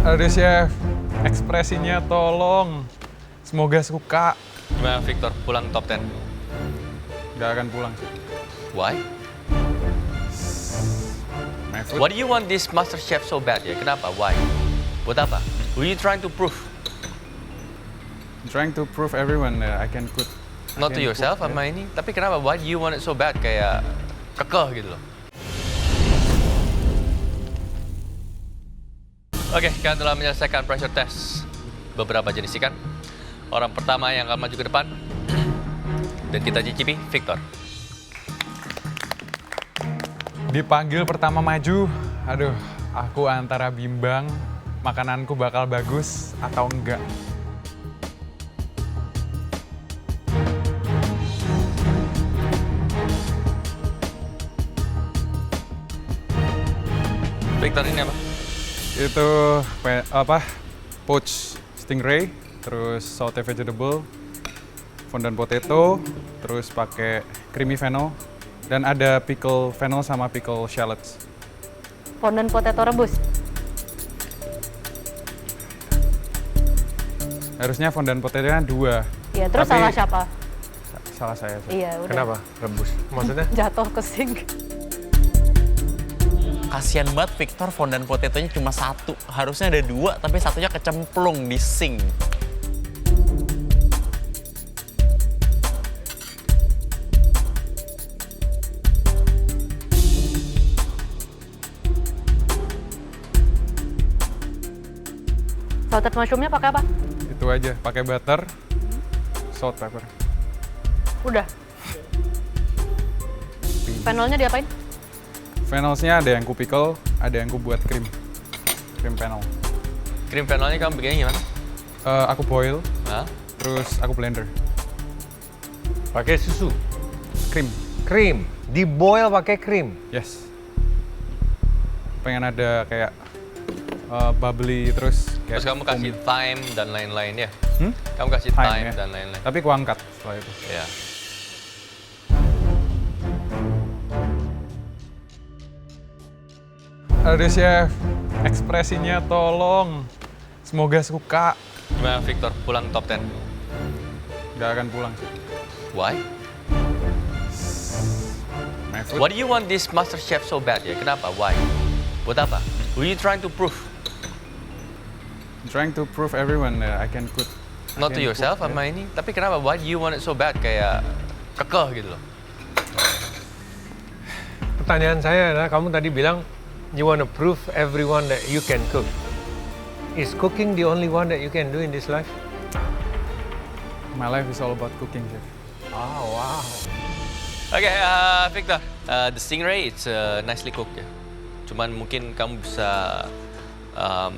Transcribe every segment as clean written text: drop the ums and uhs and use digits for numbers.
Aduh chef, ekspresinya tolong. Semoga suka. Gimana Victor, pulang top 10? Gak akan pulang. Why? My food. What do you want this Master Chef so bad ya? Kenapa? Why? Buat apa? Who you trying to prove? I'm trying to prove everyone that I can cook. Not to yourself sama ini. Tapi kenapa? Why do you want it so bad? Kayak kekeh gitu loh. Oke, kalian telah menyelesaikan pressure test beberapa jenis ikan. Orang pertama yang akan maju ke depan dan kita cicipi, Victor. Dipanggil pertama maju, aduh, aku antara bimbang, makananku bakal bagus atau enggak. Victor ini apa? Itu poached stingray, terus sauté vegetable, fondant potato, terus pakai creamy fennel, dan ada pickle fennel sama pickle shallots. Fondant potato rebus. Harusnya fondant potato-nya 2. Iya, terus Tapi salah siapa? Salah saya. Iya, udah. Kenapa? Rebus. Maksudnya? Jatuh ke sink. Kasian banget Victor, fondant potatonya cuma 1. Harusnya ada 2, tapi satunya kecemplung di sink. Salted mushroomnya pakai apa? Itu aja, pakai butter, salt, pepper. Udah. Fennelnya diapain? Fennelsnya ada yang ku pickle, ada yang ku buat cream fennel. Cream fennelnya kamu bikinnya gimana? Aku boil, Hah? terus aku blender. Pakai susu. Cream, Krim. Diboil pakai krim. yes. Pengen ada kayak bubbly terus kayak Terus kamu kasih foamy. thyme dan lain-lain ya? Hmm? Kamu kasih Thyme, thyme ya. dan lain-lain. Tapi ku angkat setelah itu. Ya. Aduh chef, ekspresinya tolong. Semoga suka. Gimana Victor, pulang top 10? Gak akan pulang. Why? My food. What do you want this Master Chef so bad ya? Kenapa? Why? Buat apa? Who you trying to prove? I'm trying to prove everyone that I can cook. Not to yourself sama ini. Tapi kenapa? Why do you want it so bad? Kayak kekeh gitu loh. Pertanyaan saya adalah, kamu tadi bilang you want to prove everyone that you can cook. Is cooking the only one that you can do in this life? My life is all about cooking, chef. Oh, wow. Oke, Victor. The stingray it's nicely cooked ya. Cuman mungkin kamu bisa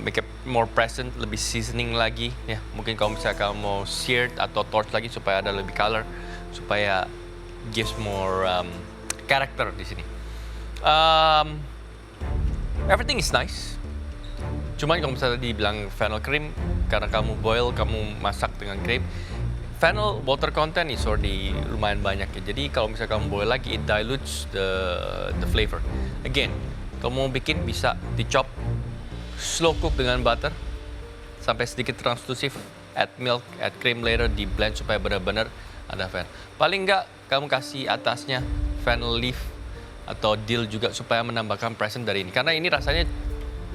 make it more present, lebih seasoning lagi ya. Mungkin kamu mau seared atau torch lagi supaya ada lebih color, supaya gives more character di sini. Everything is nice. Cuman kalau misalnya dibilang fennel cream, karena kamu boil, kamu masak dengan cream, fennel water content is already lumayan banyak ya. Jadi kalau misalnya kamu boil lagi, it dilutes the flavor. Again, kamu mau bikin bisa di-chop, slow cook dengan butter, sampai sedikit translusif, add milk, add cream later, di blend supaya benar-benar ada fennel. Paling enggak, kamu kasih atasnya fennel leaf atau dill juga supaya menambahkan present dari ini. Karena ini rasanya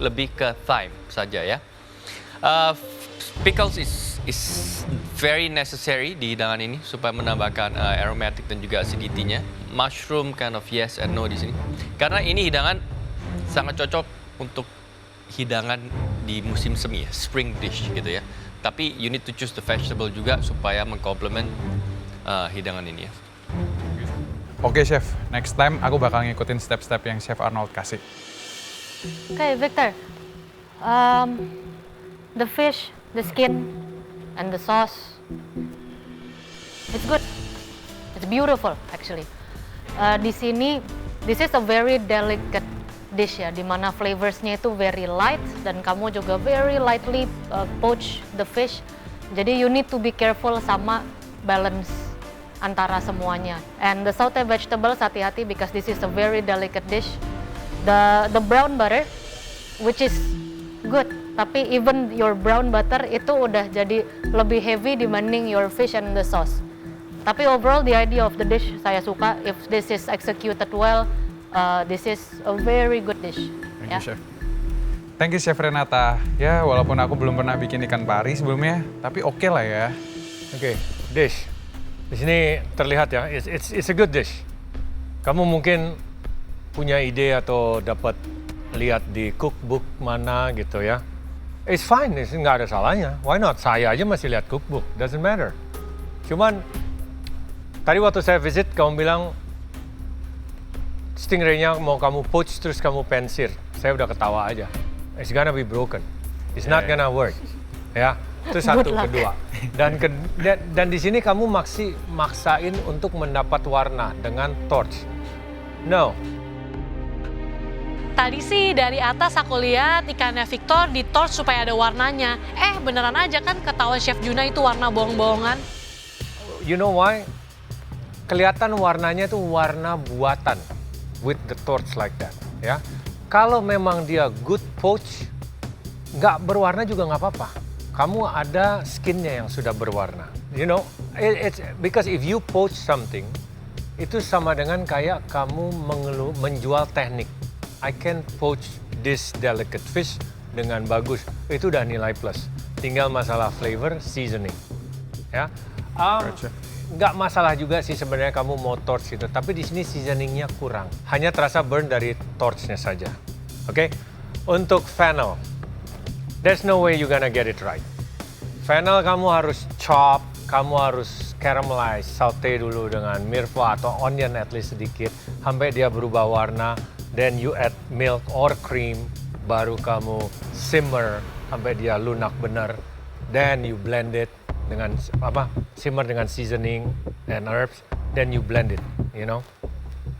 lebih ke thyme saja ya. Pickles is very necessary di hidangan ini supaya menambahkan aromatic dan juga acidity-nya. Mushroom kind of yes and no di sini. Karena ini hidangan sangat cocok untuk hidangan di musim semi ya, spring dish gitu ya. Tapi you need to choose the vegetable juga supaya mengkomplement hidangan ini ya. Oke chef, next time aku bakal ngikutin step-step yang Chef Arnold kasih. Okay, Victor. The fish, the skin, and the sauce. It's good. It's beautiful, actually. Di sini, this is a very delicate dish ya, dimana flavorsnya itu very light dan kamu juga very lightly poach the fish. Jadi you need to be careful sama balance antara semuanya. And the sauté vegetables, hati-hati because this is a very delicate dish. The brown butter, which is good. Tapi even your brown butter itu udah jadi lebih heavy dibanding your fish and the sauce. Tapi overall the idea of the dish saya suka. If this is executed well, this is a very good dish. Thank you, Chef. Thank you, Chef Renata. Ya, walaupun aku belum pernah bikin ikan pari sebelumnya, tapi oke lah ya. Oke, dish. Di sini terlihat ya, it's a good dish. Kamu mungkin punya ide atau dapat lihat di cookbook mana gitu ya. It's fine, nggak ada salahnya. Why not? Saya aja masih lihat cookbook, doesn't matter. Cuman tadi waktu saya visit, kamu bilang stingray-nya mau kamu poach terus kamu pensir. Saya udah ketawa aja. It's gonna be broken. It's not gonna work. Ya, itu satu. Kedua. Dan di sini kamu maksain untuk mendapat warna dengan torch. No. Tadi sih dari atas aku lihat ikannya Victor di torch supaya ada warnanya. Beneran aja kan ketahuan Chef Juna itu warna bohong-bohongan. You know why? Kelihatan warnanya itu warna buatan with the torch like that, ya. Kalau memang dia good poach, nggak berwarna juga nggak apa-apa. Kamu ada skinnya yang sudah berwarna. You know, it's because if you poach something, itu sama dengan kayak kamu menjual teknik. I can poach this delicate fish dengan bagus. Itu udah nilai plus. Tinggal masalah flavor, seasoning, ya. Nggak masalah juga sih sebenarnya kamu mau torch itu, tapi di sini seasoningnya kurang. Hanya terasa burn dari torchnya saja. Oke? Untuk fennel, there's no way you gonna get it right. Fennel kamu harus chop, kamu harus caramelize, saute dulu dengan mirva atau onion at least sedikit, sampai dia berubah warna. Then you add milk or cream, baru kamu simmer sampai dia lunak benar. Then you blend it dengan simmer dengan seasoning and herbs, then you blend it, you know.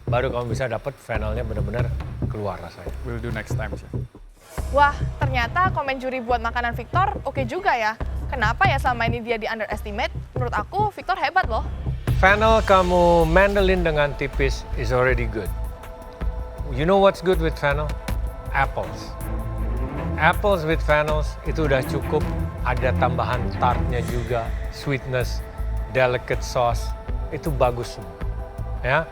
Baru kamu bisa dapat fennelnya benar-benar keluar rasanya. We'll do next time, Chef. Wah, ternyata komen juri buat makanan Victor oke juga ya. Kenapa ya selama ini dia di underestimate? Menurut aku Victor hebat loh. Fennel kamu mandolin dengan tipis is already good. You know what's good with fennel? Apples. Apples with fennels itu udah cukup. Ada tambahan tartnya juga, sweetness, delicate sauce. Itu bagus semua. Ya.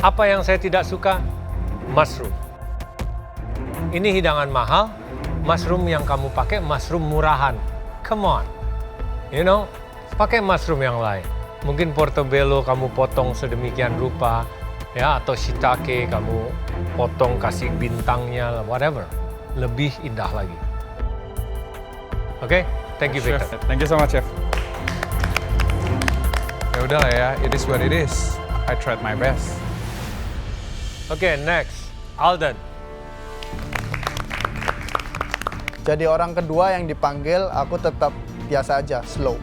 Apa yang saya tidak suka? Mushroom. Ini hidangan mahal, mushroom yang kamu pakai mushroom murahan. Come on. You know, pakai mushroom yang lain. Mungkin portobello kamu potong sedemikian rupa, ya, atau shiitake kamu potong kasih bintangnya, whatever. Lebih indah lagi. Oke, thank you Chef. Victor. Thank you so much, Chef. Ya udah lah ya, it is what it is. I tried my best. Oke, next, Alden. Jadi orang kedua yang dipanggil, aku tetap biasa aja, slow.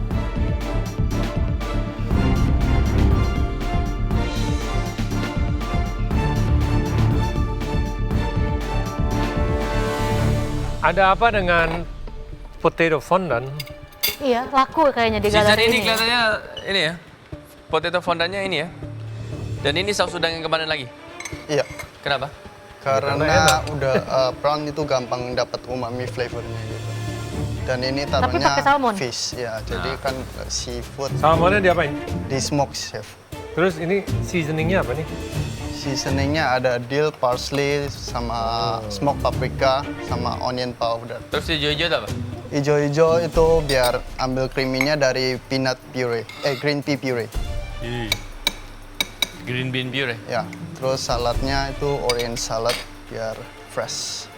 Ada apa dengan potato fondant? Iya, laku kayaknya di Season galeri ini ini. kelihatannya ini ya, potato fondantnya ini ya. Dan ini saus udang yang kemarin lagi. Iya, Kenapa? karena udah prawn itu gampang dapat umami flavornya gitu. Dan ini Tapi pakai taruhnya salmon. fish, ya. Jadi kan seafood Salmonnya diapain? di smoke, chef. Terus ini seasoningnya apa nih? Seasoningnya ada dill, parsley, sama smoked paprika, sama onion powder. Terus hijau-hijau itu apa? Ijo-ijo itu biar ambil creaminya dari peanut puree, green pea puree. Green bean puree. Ya, terus saladnya itu orange salad biar fresh.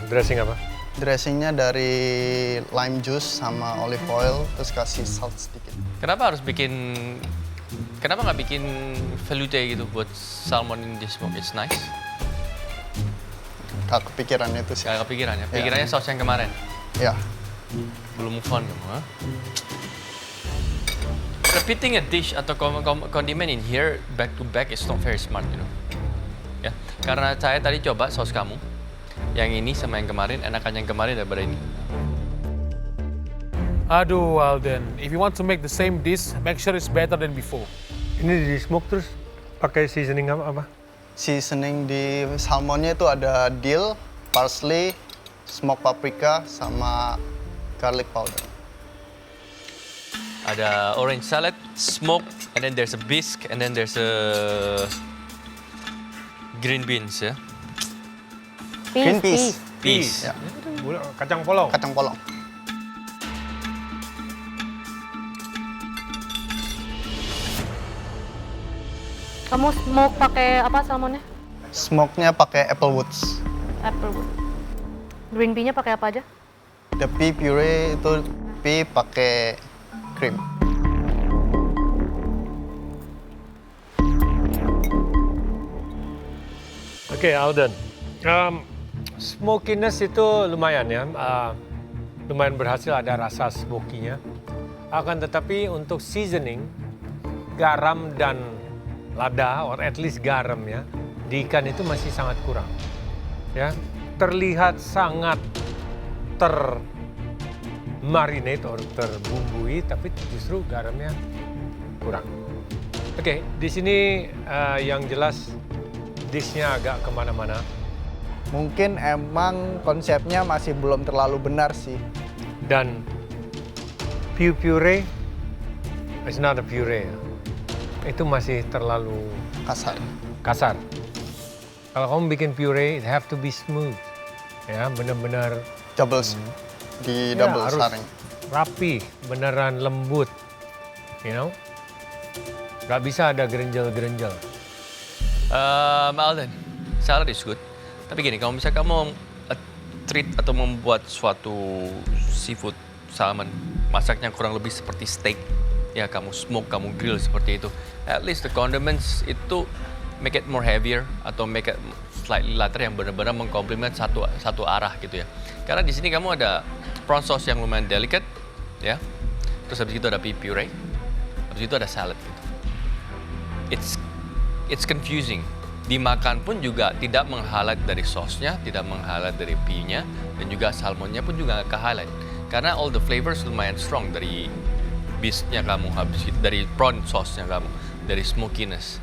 Dressing apa? Dressingnya dari lime juice sama olive oil, terus kasih salt sedikit. Kenapa nggak bikin velouté gitu buat salmon in the smoke? It's nice. Gak kepikiran itu sih. Gak kepikiran ya? Pikirannya saus yang kemarin? Ya, Belum move on kamu, ha? Repeating a dish atau condiment in here back to back is not very smart, you know. Ya, karena saya tadi coba saus kamu, yang ini sama yang kemarin, enakan yang kemarin daripada ini. Aduh, Alden. If you want to make the same dish, make sure it's better than before. Ini di smoke terus pakai seasoning apa? seasoning di salmonnya itu ada dill, parsley, smoke paprika, sama garlic powder. Ada orange salad, smoke, and then there's a bisque, and then there's a green beans ya. Green peas. Peas. Ya, Kacang polong. kacang polong. Kamu smoke pakai apa salmonnya? Smoke-nya pakai applewoods. Applewood. Green pea-nya pakai apa aja? The pea puree itu pea pakai cream. Oke, Alden. Smokiness itu lumayan ya. Lumayan berhasil, ada rasa smokinya. Akan tetapi untuk seasoning, garam dan lada, or at least garam ya, di ikan itu masih sangat kurang. Ya, terlihat sangat termarinate or terbumbui, tapi justru garamnya kurang. Oke, di sini yang jelas dishnya agak kemana-mana. Mungkin emang konsepnya masih belum terlalu benar sih. Dan puree, it's not a puree. Itu masih terlalu kasar. Kalau kamu bikin puree, it have to be smooth. Ya, benar-benar Double di double harus saring. rapi, beneran lembut. You know? Gak bisa ada gerenjel-gerenjel. Alden, salad is good. Tapi gini, kalau misalnya kamu treat atau membuat suatu seafood salmon, masaknya kurang lebih seperti steak, ya kamu smoke, kamu grill seperti itu. At least the condiments itu make it more heavier atau make it slightly lighter yang benar-benar mengkomplement satu arah gitu ya. Karena di sini kamu ada prawn sauce yang lumayan delicate, ya. Terus habis itu ada pea puree, habis itu ada salad gitu. It's confusing. Dimakan pun juga tidak meng-highlight dari sauce-nya, tidak meng-highlight dari pea-nya, dan juga salmonnya pun juga nggak ke-highlight. Karena all the flavors lumayan strong dari beast-nya kamu, habis itu dari prawn sauce-nya kamu, dari smokiness.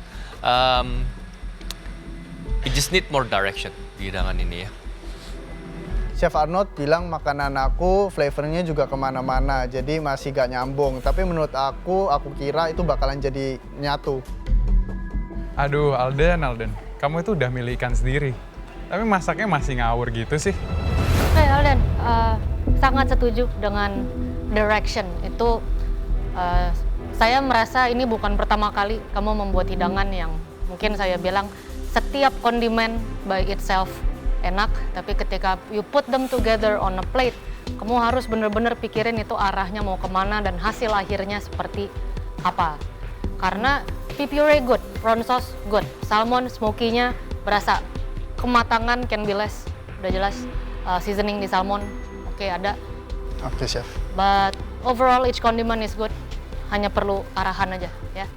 It just need more direction di hidangan ini ya. Chef Arnold bilang makanan aku flavornya juga kemana-mana, jadi masih gak nyambung. Tapi menurut aku kira itu bakalan jadi nyatu. Aduh, Alden, kamu itu udah milih ikan sendiri. Tapi masaknya masih ngawur gitu sih. Oke, Alden, sangat setuju dengan direction. Itu saya merasa ini bukan pertama kali kamu membuat hidangan yang mungkin saya bilang setiap kondimen by itself enak, tapi ketika you put them together on a plate, kamu harus benar-benar pikirin itu arahnya mau kemana dan hasil akhirnya seperti apa. Karena pea puree good, prawn sauce good, salmon smoky-nya berasa, kematangan can be less, udah jelas seasoning di salmon, oke, ada. Oke, chef. But overall each condiment is good, hanya perlu arahan aja ya.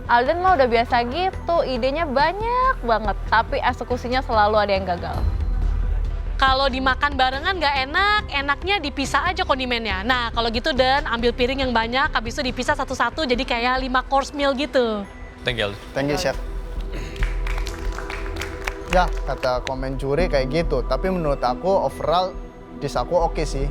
Alden mah udah biasa gitu, idenya banyak banget, tapi eksekusinya selalu ada yang gagal. Kalau dimakan barengan nggak enak, enaknya dipisah aja kondimennya. Nah kalau gitu Dan, ambil piring yang banyak, habis itu dipisah satu-satu jadi kayak 5 course meal gitu. Thank you, Alden. Thank you, chef. Ya, kata komen juri kayak gitu. Tapi menurut aku overall dish aku oke sih.